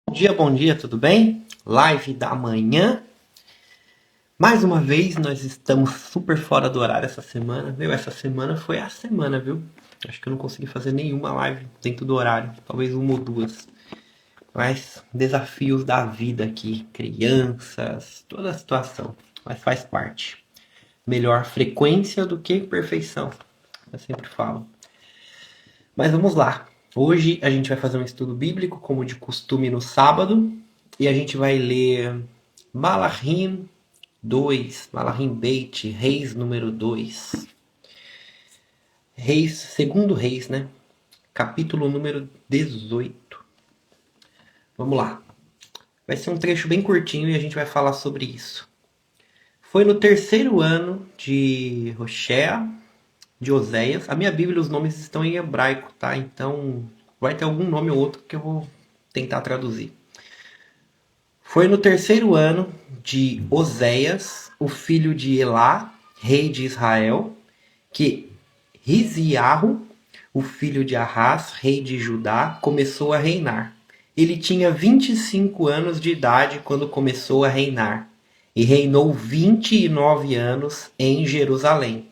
Bom dia, tudo bem? Live da manhã. Mais uma vez, nós estamos super fora do horário essa semana. Essa semana foi a semana, viu? Acho que eu não consegui fazer nenhuma live dentro do horário. Talvez uma ou duas. Mas desafios da vida aqui. Crianças, toda a situação. Mas faz parte. Melhor frequência do que perfeição. Eu sempre falo. Mas vamos lá. Hoje a gente vai fazer um estudo bíblico, como de costume no sábado. E a gente vai ler Malachim 2, Malachim Beit, Reis número 2. Reis, segundo Reis, né? Capítulo número 18. Vamos lá. Vai ser um trecho bem curtinho e a gente vai falar sobre isso. Foi no terceiro ano de Hoshea, de Oséias. A minha Bíblia, os nomes estão em hebraico, tá? Então vai ter algum nome ou outro que eu vou tentar traduzir. Foi no terceiro ano de Oséias, o filho de Elá, rei de Israel, que Riziarro, o filho de Arás, rei de Judá, começou a reinar. Ele tinha 25 anos de idade quando começou a reinar, e reinou 29 anos em Jerusalém.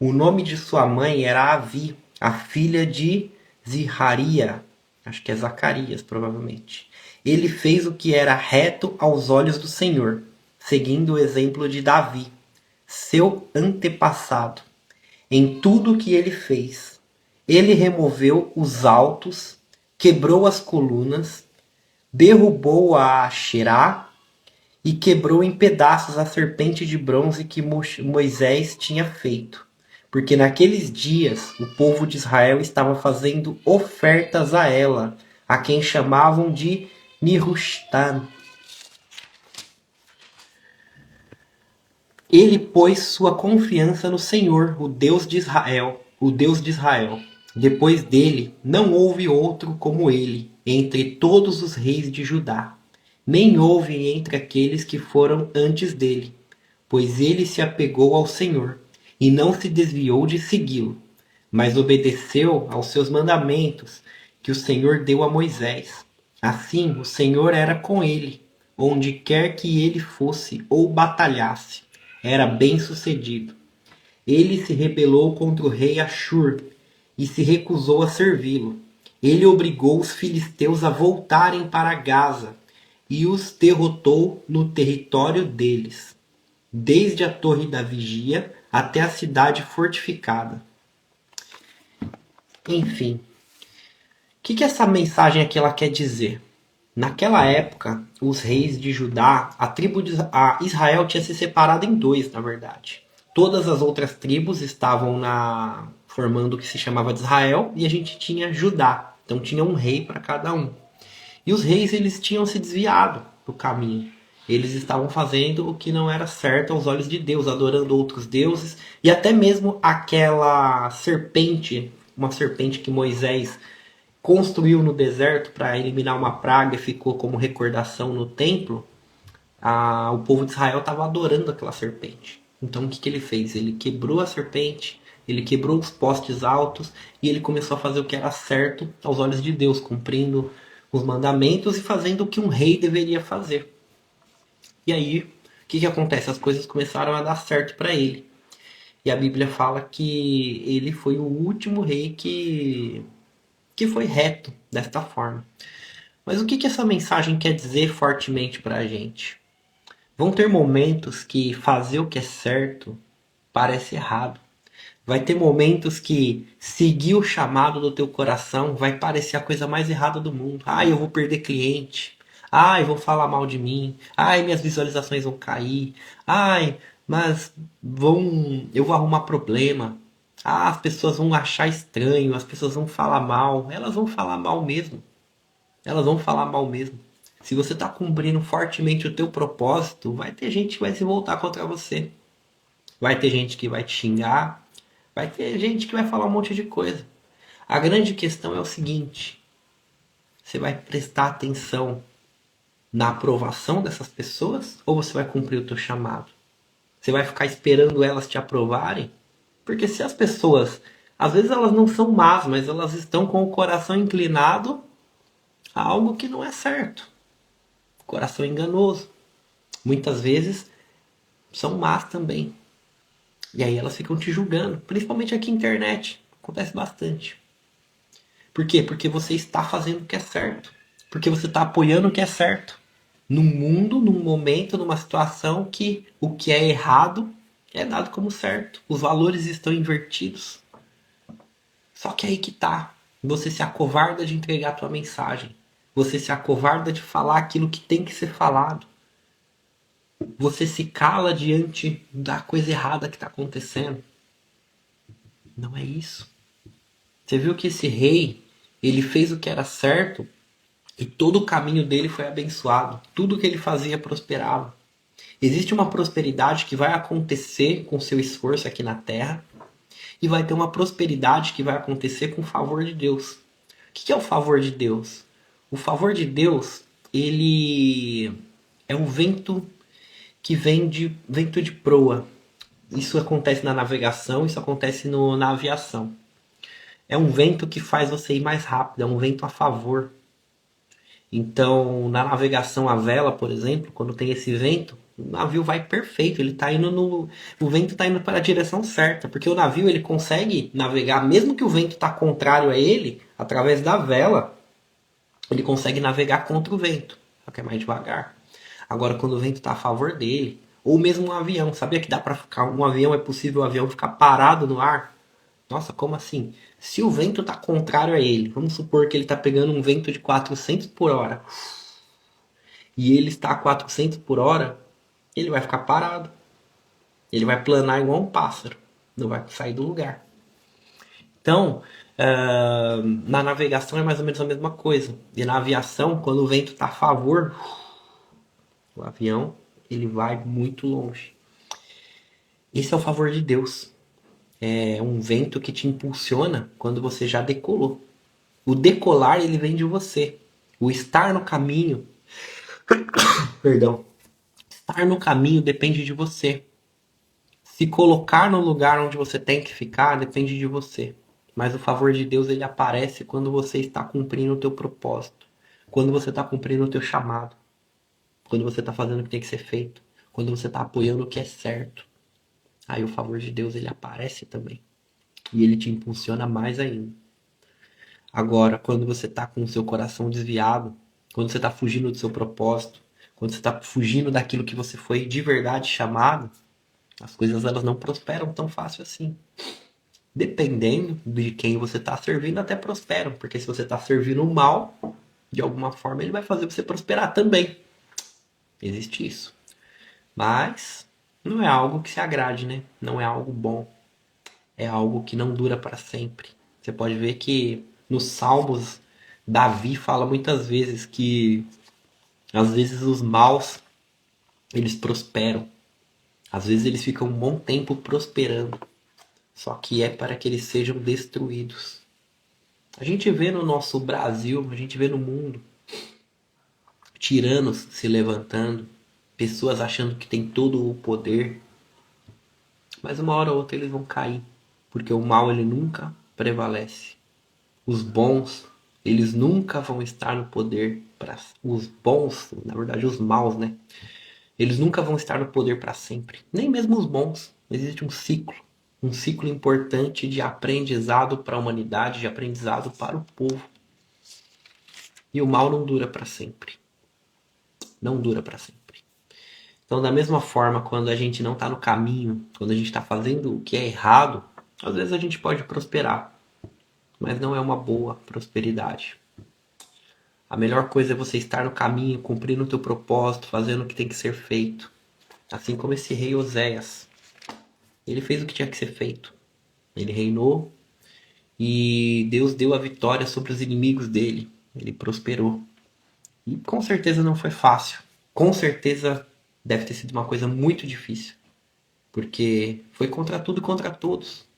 O nome de sua mãe era Abi, a filha de Zirraria. Acho que é Zacarias, provavelmente. Ele fez o que era reto aos olhos do Senhor, seguindo o exemplo de Davi, seu antepassado, em tudo o que ele fez. Ele removeu os altos, quebrou as colunas, derrubou a Asherá e quebrou em pedaços a serpente de bronze que Moisés tinha feito. Porque naqueles dias o povo de Israel estava fazendo ofertas a ela, a quem chamavam de Nirustan. Ele pôs sua confiança no Senhor, o Deus de Israel, o Deus de Israel. Depois dele, não houve outro como ele entre todos os reis de Judá, nem houve entre aqueles que foram antes dele, pois ele se apegou ao Senhor e não se desviou de segui-lo, mas obedeceu aos seus mandamentos que o Senhor deu a Moisés. Assim, o Senhor era com ele, onde quer que ele fosse ou batalhasse. Era bem-sucedido. Ele se rebelou contra o rei Ashur e se recusou a servi-lo. Ele obrigou os filisteus a voltarem para Gaza e os derrotou no território deles, desde a torre da vigia até a cidade fortificada. Enfim, o que essa mensagem aqui ela quer dizer? Naquela época, os reis de Judá, a tribo de Israel tinha se separado em dois, na verdade. Todas as outras tribos estavam formando o que se chamava de Israel e a gente tinha Judá. Então tinha um rei para cada um. E os reis eles tinham se desviado do caminho. Eles estavam fazendo o que não era certo aos olhos de Deus, adorando outros deuses e até mesmo aquela serpente, uma serpente que Moisés construiu no deserto para eliminar uma praga e ficou como recordação no templo. O povo de Israel estava adorando aquela serpente. Então o que ele fez? Ele quebrou a serpente, ele quebrou os postes altos e ele começou a fazer o que era certo aos olhos de Deus, cumprindo os mandamentos e fazendo o que um rei deveria fazer. E aí, o que acontece? As coisas começaram a dar certo para ele. E a Bíblia fala que ele foi o último rei que foi reto desta forma. Mas o que essa mensagem quer dizer fortemente para a gente? Vão ter momentos que fazer o que é certo parece errado. Vai ter momentos que seguir o chamado do teu coração vai parecer a coisa mais errada do mundo. Eu vou perder cliente. Vão falar mal de mim. Minhas visualizações vão cair. Mas eu vou arrumar problema. As pessoas vão achar estranho, as pessoas vão falar mal. Elas vão falar mal mesmo. Elas vão falar mal mesmo. Se você está cumprindo fortemente o teu propósito, vai ter gente que vai se voltar contra você. Vai ter gente que vai te xingar. Vai ter gente que vai falar um monte de coisa. A grande questão é o seguinte: você vai prestar atenção na aprovação dessas pessoas ou você vai cumprir o teu chamado? Você vai ficar esperando elas te aprovarem? Porque se as pessoas, às vezes elas não são más, mas elas estão com o coração inclinado a algo que não é certo. Coração enganoso. Muitas vezes são más também. E aí elas ficam te julgando, principalmente aqui na internet. Acontece bastante. Por quê? Porque você está fazendo o que é certo. Porque você está apoiando o que é certo. Num mundo, num momento, numa situação que o que é errado é dado como certo. Os valores estão invertidos. Só que aí que tá. Você se acovarda de entregar a tua mensagem. Você se acovarda de falar aquilo que tem que ser falado. Você se cala diante da coisa errada que está acontecendo. Não é isso. Você viu que esse rei, ele fez o que era certo e todo o caminho dele foi abençoado. Tudo que ele fazia prosperava. Existe uma prosperidade que vai acontecer com seu esforço aqui na terra e vai ter uma prosperidade que vai acontecer com o favor de Deus. O que é o favor de Deus? O favor de Deus, ele é um vento que vem de vento de proa. Isso acontece na navegação, isso acontece na aviação. É um vento que faz você ir mais rápido, é um vento a favor. Então, na navegação à vela, por exemplo, quando tem esse vento, o navio vai perfeito, ele tá indo no, o vento está indo para a direção certa, porque o navio ele consegue navegar, mesmo que o vento está contrário a ele, através da vela, ele consegue navegar contra o vento, só que é mais devagar. Agora, quando o vento está a favor dele, ou mesmo um avião, sabia que dá para ficar um avião, é possível o avião ficar parado no ar? Nossa, como assim? Se o vento está contrário a ele, vamos supor que ele está pegando um vento de 400 por hora e ele está a 400 por hora, ele vai ficar parado. Ele vai planar igual um pássaro, não vai sair do lugar. Então, na navegação é mais ou menos a mesma coisa. E na aviação, quando o vento está a favor, o avião ele vai muito longe. Esse é o favor de Deus. É um vento que te impulsiona quando você já decolou. O decolar ele vem de você. O estar no caminho, perdão, estar no caminho depende de você. Se colocar no lugar onde você tem que ficar depende de você. Mas o favor de Deus ele aparece quando você está cumprindo o teu propósito, quando você está cumprindo o teu chamado, quando você está fazendo o que tem que ser feito, quando você está apoiando o que é certo. Aí o favor de Deus ele aparece também e ele te impulsiona mais ainda. Agora, quando você está com o seu coração desviado, quando você está fugindo do seu propósito, quando você está fugindo daquilo que você foi de verdade chamado, as coisas elas não prosperam tão fácil assim. Dependendo de quem você está servindo, até prosperam. Porque se você está servindo o mal, de alguma forma ele vai fazer você prosperar também. Existe isso. Mas não é algo que se agrade, né? Não é algo bom. É algo que não dura para sempre. Você pode ver que nos Salmos, Davi fala muitas vezes que às vezes os maus eles prosperam. Às vezes eles ficam um bom tempo prosperando. Só que é para que eles sejam destruídos. A gente vê no nosso Brasil, a gente vê no mundo, tiranos se levantando, pessoas achando que tem todo o poder, mas uma hora ou outra eles vão cair, porque o mal ele nunca prevalece. Os bons, eles nunca vão estar no poder para os bons, na verdade os maus, né? Eles nunca vão estar no poder para sempre. Nem mesmo os bons. Existe um ciclo importante de aprendizado para a humanidade, de aprendizado para o povo. E o mal não dura para sempre. Não dura para sempre. Então, da mesma forma, quando a gente não está no caminho, quando a gente está fazendo o que é errado, às vezes a gente pode prosperar, mas não é uma boa prosperidade. A melhor coisa é você estar no caminho, cumprindo o teu propósito, fazendo o que tem que ser feito. Assim como esse rei Oséias. Ele fez o que tinha que ser feito. Ele reinou e Deus deu a vitória sobre os inimigos dele. Ele prosperou. E com certeza não foi fácil. Com certeza deve ter sido uma coisa muito difícil. Porque foi contra tudo e contra todos.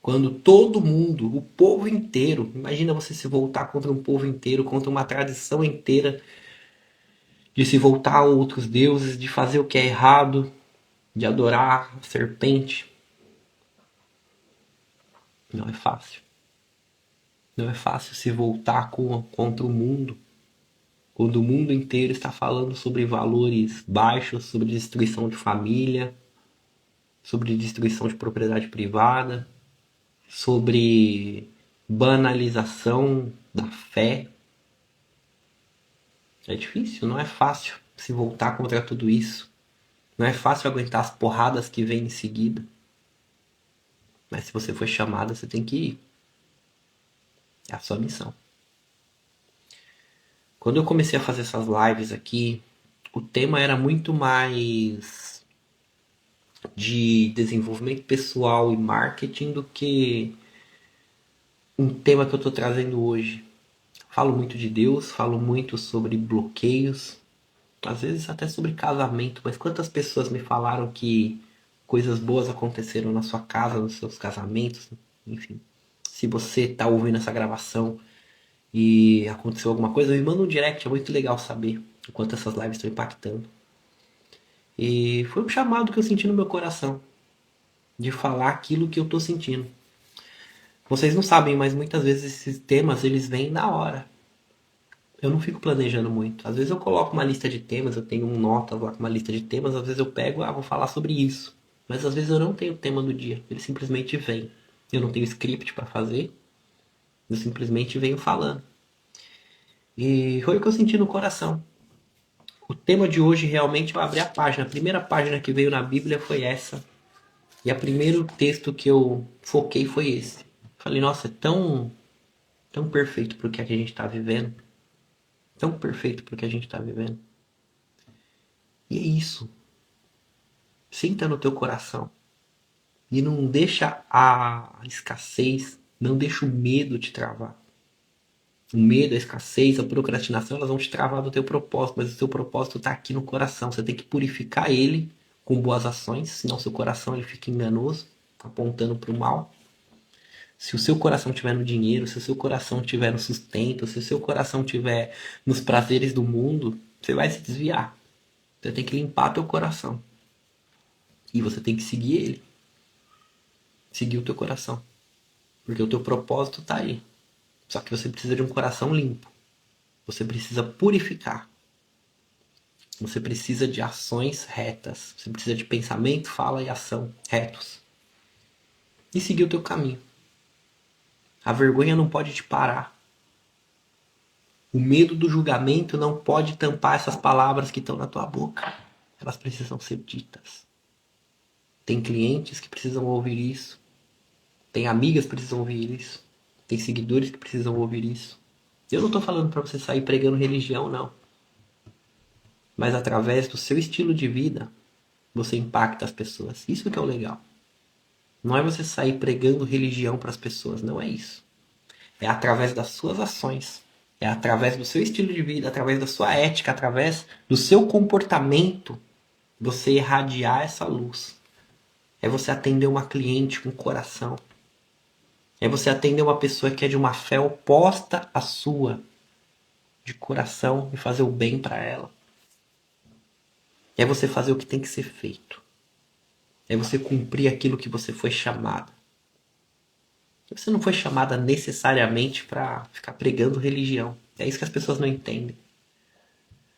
Quando todo mundo, o povo inteiro, imagina você se voltar contra um povo inteiro, contra uma tradição inteira, de se voltar a outros deuses, de fazer o que é errado, de adorar a serpente. Não é fácil. Não é fácil se voltar contra o mundo, quando o mundo inteiro está falando sobre valores baixos, sobre destruição de família, sobre destruição de propriedade privada, sobre banalização da fé. É difícil, não é fácil se voltar contra tudo isso. Não é fácil aguentar as porradas que vêm em seguida. Mas se você foi chamada, você tem que ir. É a sua missão. Quando eu comecei a fazer essas lives aqui, o tema era muito mais de desenvolvimento pessoal e marketing do que um tema que eu estou trazendo hoje. Falo muito de Deus, falo muito sobre bloqueios, às vezes até sobre casamento, mas quantas pessoas me falaram que coisas boas aconteceram na sua casa, nos seus casamentos, enfim. Se você está ouvindo essa gravação e aconteceu alguma coisa, me manda um direct, é muito legal saber o quanto essas lives estão impactando. E foi um chamado que eu senti no meu coração, de falar aquilo que eu estou sentindo. Vocês não sabem, mas muitas vezes esses temas eles vêm na hora. Eu não fico planejando muito. Às vezes eu coloco uma lista de temas, eu tenho um nota lá com uma lista de temas, às vezes eu pego, vou falar sobre isso. Mas às vezes eu não tenho o tema do dia, ele simplesmente vem. Eu não tenho script para fazer, eu simplesmente venho falando. E foi o que eu senti no coração. O tema de hoje realmente vai abrir a página. A primeira página que veio na Bíblia foi essa. E o primeiro texto que eu foquei foi esse. Falei, nossa, é tão perfeito pro que a gente está vivendo. Tão perfeito pro que a gente está vivendo. E é isso. Sinta no teu coração. E não deixa a escassez, não deixa o medo te travar. O medo, a escassez, a procrastinação, elas vão te travar do teu propósito, mas o teu propósito está aqui no coração. Você tem que purificar ele com boas ações, senão seu coração ele fica enganoso, apontando para o mal. Se o seu coração estiver no dinheiro, se o seu coração estiver no sustento, se o seu coração estiver nos prazeres do mundo, você vai se desviar. Você tem que limpar teu coração. E você tem que seguir ele. Seguir o teu coração. Porque o teu propósito está aí. Só que você precisa de um coração limpo. Você precisa purificar. Você precisa de ações retas. Você precisa de pensamento, fala e ação retos. E seguir o teu caminho. A vergonha não pode te parar. O medo do julgamento não pode tampar essas palavras que estão na tua boca. Elas precisam ser ditas. Tem clientes que precisam ouvir isso. Tem amigas que precisam ouvir isso. Tem seguidores que precisam ouvir isso. Eu não estou falando para você sair pregando religião, não. Mas através do seu estilo de vida, você impacta as pessoas. Isso que é o legal. Não é você sair pregando religião para as pessoas, não é isso. É através das suas ações. É através do seu estilo de vida, através da sua ética, através do seu comportamento, você irradiar essa luz. É você atender uma cliente com coração. É você atender uma pessoa que é de uma fé oposta à sua, de coração, e fazer o bem para ela. É você fazer o que tem que ser feito. É você cumprir aquilo que você foi chamada. Você não foi chamada necessariamente para ficar pregando religião. É isso que as pessoas não entendem.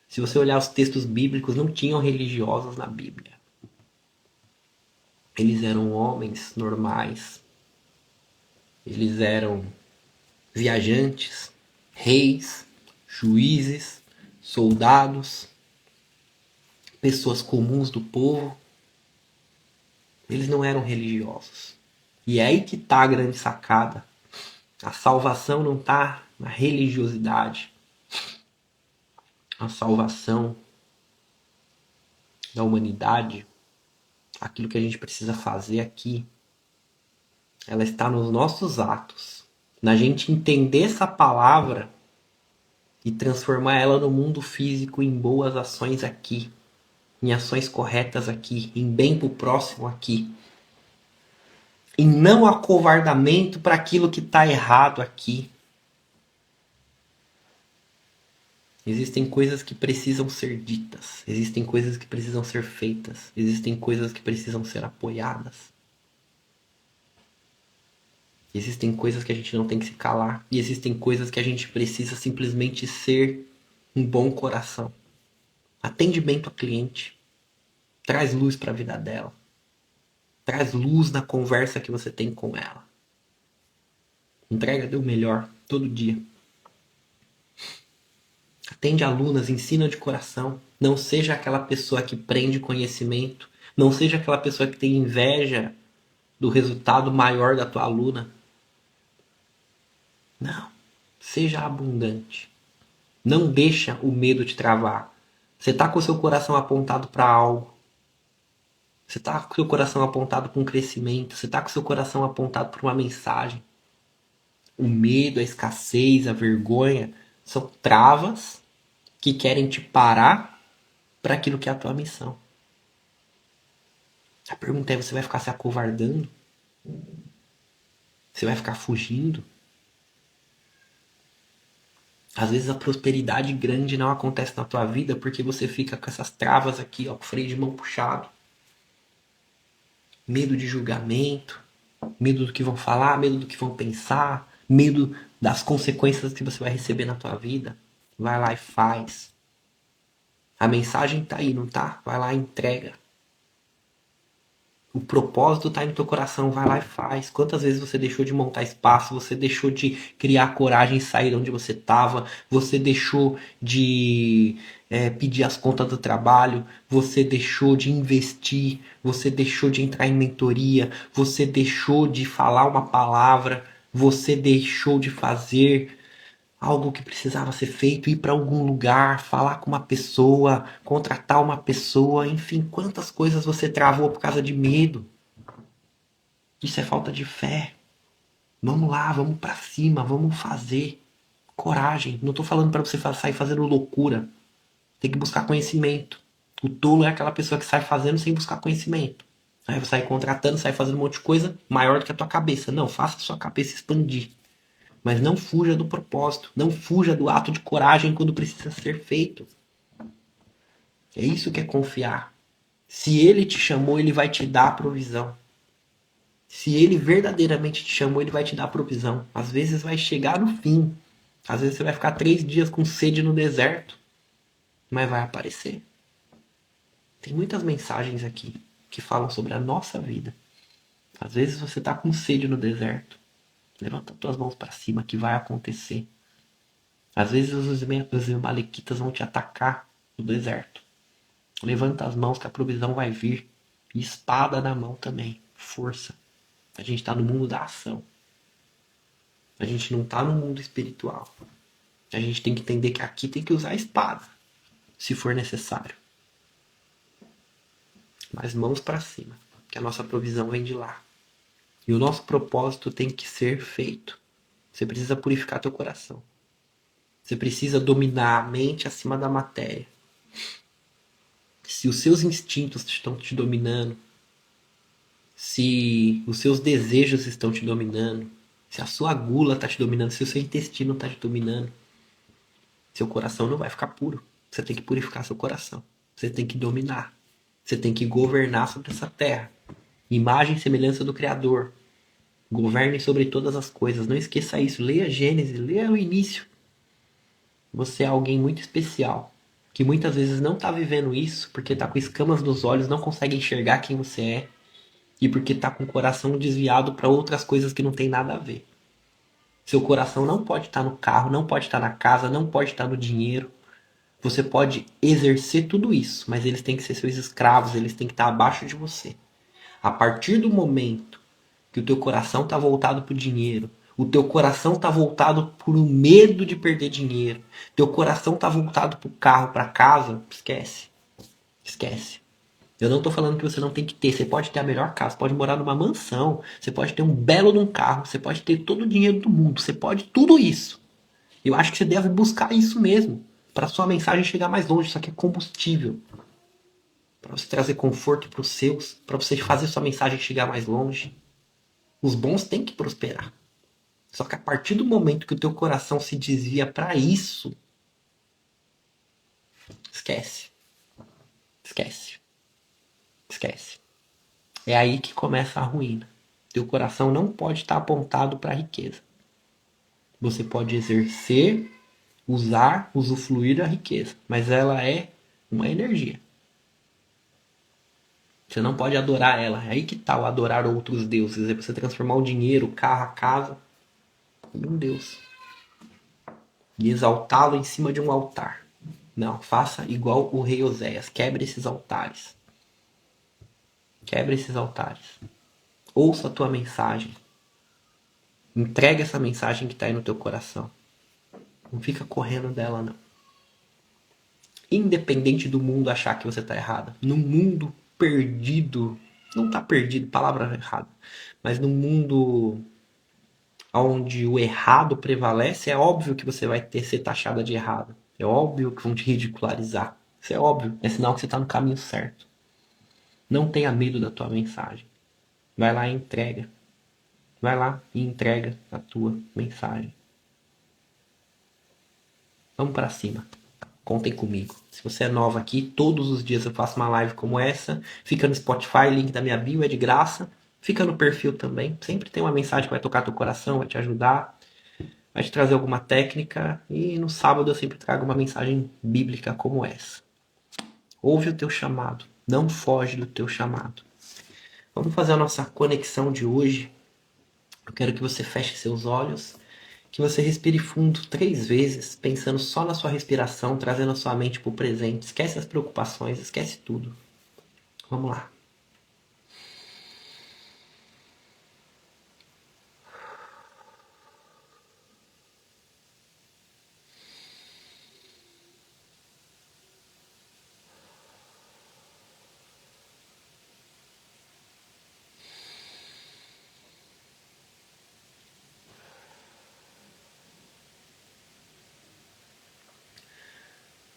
Se você olhar os textos bíblicos, não tinham religiosos na Bíblia. Eles eram homens normais. Eles eram viajantes, reis, juízes, soldados, pessoas comuns do povo. Eles não eram religiosos. E é aí que está a grande sacada. A salvação não está na religiosidade. A salvação da humanidade, aquilo que a gente precisa fazer aqui, ela está nos nossos atos. Na gente entender essa palavra e transformar ela no mundo físico em boas ações aqui, em ações corretas aqui, em bem pro próximo aqui. Em não acovardamento para aquilo que está errado aqui. Existem coisas que precisam ser ditas. Existem coisas que precisam ser feitas. Existem coisas que precisam ser apoiadas. Existem coisas que a gente não tem que se calar. E existem coisas que a gente precisa simplesmente ser um bom coração. Atendimento ao cliente. Traz luz para a vida dela. Traz luz na conversa que você tem com ela. Entrega o melhor todo dia. Atende alunas, ensina de coração. Não seja aquela pessoa que prende conhecimento. Não seja aquela pessoa que tem inveja do resultado maior da tua aluna. Não. Seja abundante. Não deixa o medo te travar. Você está com o seu coração apontado para algo. Você está com o seu coração apontado para um crescimento. Você está com o seu coração apontado para uma mensagem. O medo, a escassez, a vergonha são travas que querem te parar para aquilo que é a tua missão. A pergunta é: você vai ficar se acovardando? Você vai ficar fugindo? Às vezes a prosperidade grande não acontece na tua vida porque você fica com essas travas aqui, ó, com o freio de mão puxado. Medo de julgamento, medo do que vão falar, medo do que vão pensar, medo das consequências que você vai receber na tua vida. Vai lá e faz. A mensagem tá aí, não tá? Vai lá e entrega. O propósito tá aí no teu coração, vai lá e faz. Quantas vezes você deixou de montar espaço, você deixou de criar coragem e sair de onde você estava, você deixou de pedir as contas do trabalho, você deixou de investir, você deixou de entrar em mentoria, você deixou de falar uma palavra, você deixou de fazer algo que precisava ser feito, ir para algum lugar, falar com uma pessoa, contratar uma pessoa, enfim, quantas coisas você travou por causa de medo. Isso é falta de fé. Vamos lá, vamos para cima, vamos fazer. Coragem. Não tô falando para você sair fazendo loucura. Tem que buscar conhecimento. O tolo é aquela pessoa que sai fazendo sem buscar conhecimento. Aí você sai contratando, sai fazendo um monte de coisa maior do que a tua cabeça. Não, faça a sua cabeça expandir. Mas não fuja do propósito. Não fuja do ato de coragem quando precisa ser feito. É isso que é confiar. Se ele te chamou, ele vai te dar a provisão. Se ele verdadeiramente te chamou, ele vai te dar a provisão. Às vezes vai chegar no fim. Às vezes você vai ficar 3 dias com sede no deserto. Mas vai aparecer. Tem muitas mensagens aqui que falam sobre a nossa vida. Às vezes você está com sede no deserto. Levanta tuas mãos para cima que vai acontecer. Às vezes os malequitas vão te atacar no deserto. Levanta as mãos que a provisão vai vir. E espada na mão também. Força. A gente está no mundo da ação. A gente não está no mundo espiritual. A gente tem que entender que aqui tem que usar a espada, se for necessário. Mas mãos para cima, que a nossa provisão vem de lá. E o nosso propósito tem que ser feito. Você precisa purificar teu coração. Você precisa dominar a mente acima da matéria. Se os seus instintos estão te dominando, se os seus desejos estão te dominando, se a sua gula está te dominando, se o seu intestino está te dominando, seu coração não vai ficar puro. Você tem que purificar seu coração. Você tem que dominar. Você tem que governar sobre essa terra. Imagem e semelhança do Criador. Governe sobre todas as coisas. Não esqueça isso. Leia Gênesis, leia o início. Você é alguém muito especial, que muitas vezes não está vivendo isso porque está com escamas nos olhos, não consegue enxergar quem você é e porque está com o coração desviado para outras coisas que não tem nada a ver. Seu coração não pode estar no carro, não pode estar na casa, não pode estar no dinheiro. Você pode exercer tudo isso, mas eles têm que ser seus escravos, eles têm que estar abaixo de você. A partir do momento que o teu coração está voltado para o dinheiro, o teu coração está voltado por um medo de perder dinheiro, teu coração está voltado para o carro, para casa, esquece. Esquece. Eu não estou falando que você não tem que ter. Você pode ter a melhor casa, você pode morar numa mansão, você pode ter um belo de um carro, você pode ter todo o dinheiro do mundo, você pode tudo isso. Eu acho que você deve buscar isso mesmo, para sua mensagem chegar mais longe. Isso aqui é combustível para você trazer conforto para os seus, para você fazer sua mensagem chegar mais longe. Os bons têm que prosperar. Só que a partir do momento que o teu coração se desvia para isso, esquece. Esquece. Esquece. É aí que começa a ruína. Teu coração não pode estar apontado para a riqueza. Você pode exercer, usar, usufruir da riqueza, mas ela é uma energia. Você não pode adorar ela. É aí que tá o adorar outros deuses. É você transformar o dinheiro, o carro, a casa em um deus. E exaltá-lo em cima de um altar. Não, faça igual o rei Oséias. Quebre esses altares. Quebre esses altares. Ouça a tua mensagem. Entrega essa mensagem que está aí no teu coração. Não fica correndo dela, não. Independente do mundo achar que você está errada. Num mundo perdido. Não está perdido, palavra errada. Mas num mundo onde o errado prevalece, é óbvio que você vai ser taxada de errado. É óbvio que vão te ridicularizar. Isso é óbvio. É sinal que você está no caminho certo. Não tenha medo da tua mensagem. Vai lá e entrega. Vai lá e entrega a tua mensagem. Vamos para cima. Contem comigo. Se você é nova aqui, todos os dias eu faço uma live como essa. Fica no Spotify, link da minha bio, é de graça. Fica no perfil também. Sempre tem uma mensagem que vai tocar teu coração, vai te ajudar, vai te trazer alguma técnica. E no sábado eu sempre trago uma mensagem bíblica como essa. Ouve o teu chamado. Não foge do teu chamado. Vamos fazer a nossa conexão de hoje. Eu quero que você feche seus olhos, que você respire fundo 3 vezes, pensando só na sua respiração, trazendo a sua mente para o presente. Esquece as preocupações, esquece tudo. Vamos lá.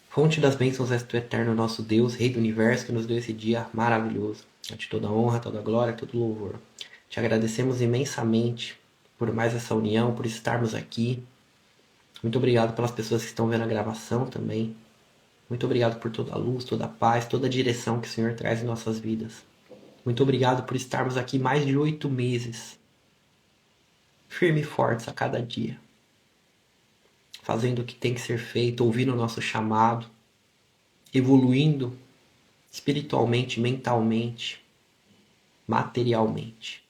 Fonte das bênçãos és tu, eterno nosso Deus, Rei do Universo, que nos deu esse dia maravilhoso. A ti toda honra, toda glória, todo louvor. Te agradecemos imensamente por mais essa união, por estarmos aqui. Muito obrigado pelas pessoas que estão vendo a gravação também. Muito obrigado por toda a luz, toda a paz, toda a direção que o Senhor traz em nossas vidas. Muito obrigado por estarmos aqui mais de 8 meses, firme e fortes a cada dia, fazendo o que tem que ser feito, ouvindo o nosso chamado, evoluindo espiritualmente, mentalmente, materialmente.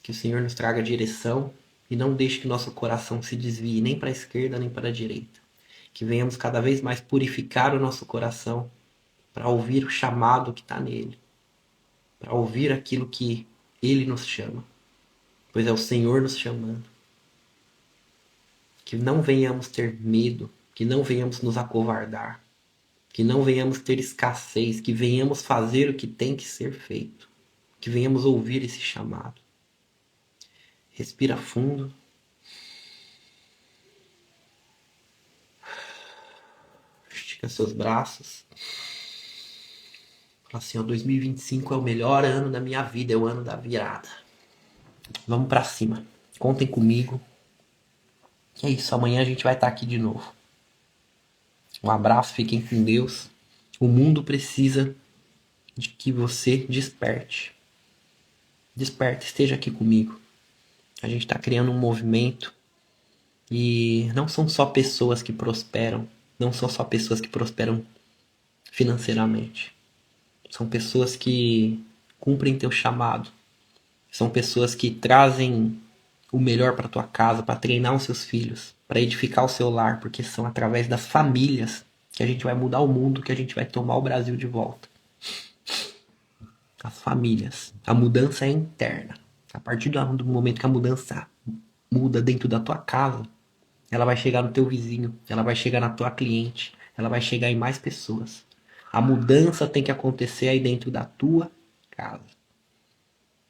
Que o Senhor nos traga direção e não deixe que nosso coração se desvie nem para a esquerda nem para a direita. Que venhamos cada vez mais purificar o nosso coração para ouvir o chamado que está nele, para ouvir aquilo que ele nos chama, pois é o Senhor nos chamando. Que não venhamos ter medo, que não venhamos nos acovardar, que não venhamos ter escassez, que venhamos fazer o que tem que ser feito, que venhamos ouvir esse chamado. Respira fundo. Estica seus braços. Fala assim, ó, 2025 é o melhor ano da minha vida, é o ano da virada. Vamos pra cima. Contem comigo. E é isso, amanhã a gente vai estar aqui de novo. Um abraço, fiquem com Deus. O mundo precisa de que você desperte. Desperte, esteja aqui comigo. A gente está criando um movimento e não são só pessoas que prosperam, não são só pessoas que prosperam financeiramente. São pessoas que cumprem teu chamado. São pessoas que trazem o melhor para tua casa, para treinar os seus filhos, para edificar o seu lar, porque são através das famílias que a gente vai mudar o mundo, que a gente vai tomar o Brasil de volta. As famílias. A mudança é interna. A partir do momento que a mudança muda dentro da tua casa, ela vai chegar no teu vizinho, ela vai chegar na tua cliente, ela vai chegar em mais pessoas. A mudança tem que acontecer aí dentro da tua casa.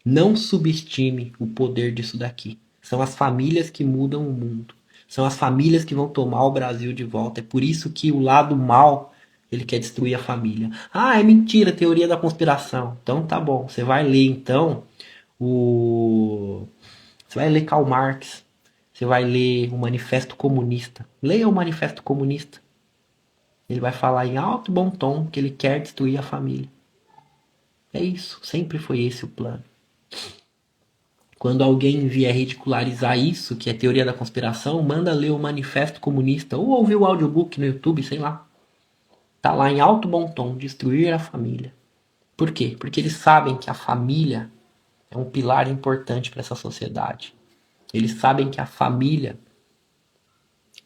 Não subestime o poder disso daqui. São as famílias que mudam o mundo. São as famílias que vão tomar o Brasil de volta. É por isso que o lado mal, ele quer destruir a família. Ah, é mentira, teoria da conspiração. Então tá bom. Você vai ler então o... Você vai ler Karl Marx. Você vai ler o Manifesto Comunista. Leia o Manifesto Comunista. Ele vai falar em alto e bom tom que ele quer destruir a família. É isso. Sempre foi esse o plano. Quando alguém vier ridicularizar isso, que é teoria da conspiração, manda ler o Manifesto Comunista ou ouvir o audiobook no YouTube, sei lá. Tá lá em alto bom tom, destruir a família. Por quê? Porque eles sabem que a família é um pilar importante para essa sociedade. Eles sabem que a família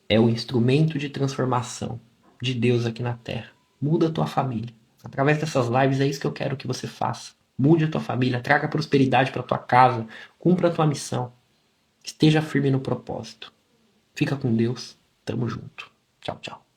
é o instrumento de transformação de Deus aqui na Terra. Muda a tua família. Através dessas lives é isso que eu quero que você faça. Mude a tua família, traga prosperidade para tua casa, cumpra a tua missão. Esteja firme no propósito. Fica com Deus. Tamo junto. Tchau, tchau.